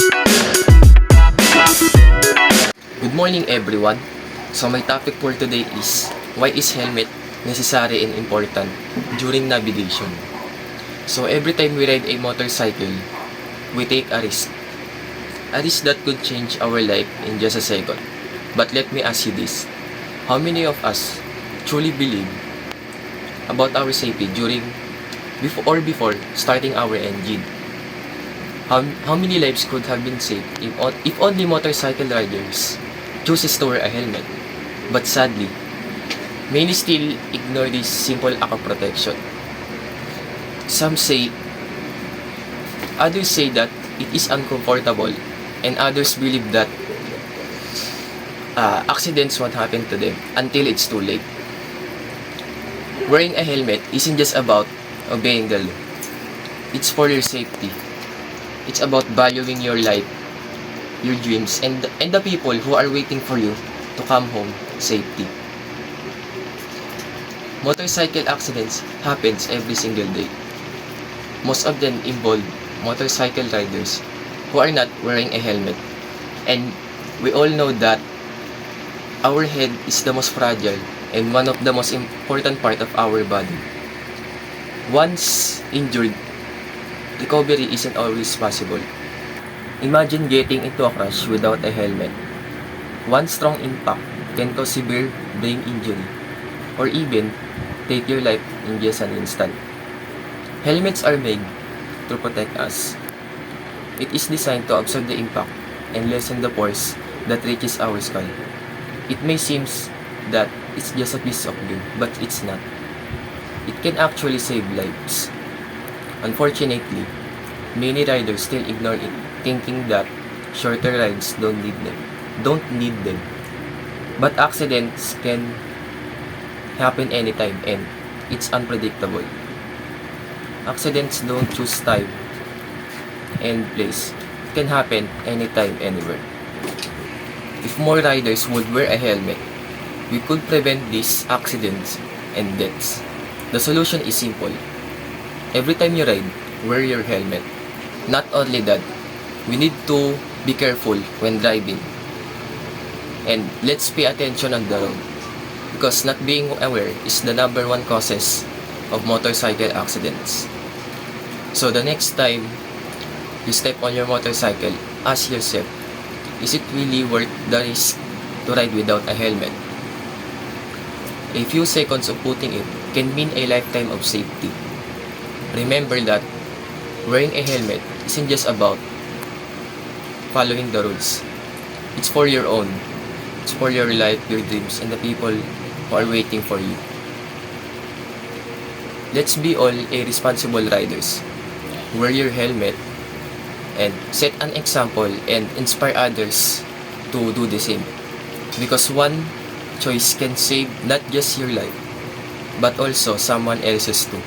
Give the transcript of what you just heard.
Good morning everyone. So my topic for today is why is helmet necessary and important during navigation. So every time we ride a motorcycle, we take a risk. A risk that could change our life in just a second. But let me ask you this. How many of us truly believe about our safety before starting our engine? How many lives could have been saved if only motorcycle riders chooses to wear a helmet? But sadly, many still ignore this simple act of protection. Others say that it is uncomfortable, and others believe that accidents won't happen to them until it's too late. Wearing a helmet isn't just about obeying the law. It's for your safety. It's about valuing your life, your dreams, and the people who are waiting for you to come home safely. Motorcycle accidents happens every single day. Most of them involve motorcycle riders who are not wearing a helmet. And we all know that our head is the most fragile and one of the most important part of our body. Once injured, recovery isn't always possible. Imagine getting into a crash without a helmet. One strong impact can cause severe brain injury or even take your life in just an instant. Helmets are made to protect us. It is designed to absorb the impact and lessen the force that reaches our skull. It may seem that it's just a piece of glue, but it's not. It can actually save lives. Unfortunately, many riders still ignore it, thinking that shorter rides don't need them. But accidents can happen anytime and it's unpredictable. Accidents don't choose time and place. It can happen anytime, anywhere. If more riders would wear a helmet, we could prevent these accidents and deaths. The solution is simple. Every time you ride, wear your helmet. Not only that, we need to be careful when driving. And let's pay attention on the road. Because not being aware is the number one causes of motorcycle accidents. So the next time you step on your motorcycle, ask yourself, is it really worth the risk to ride without a helmet? A few seconds of putting it can mean a lifetime of safety. Remember that wearing a helmet isn't just about following the rules. It's for your own. It's for your life, your dreams, and the people who are waiting for you. Let's be all a responsible riders. Wear your helmet and set an example and inspire others to do the same. Because one choice can save not just your life, but also someone else's too.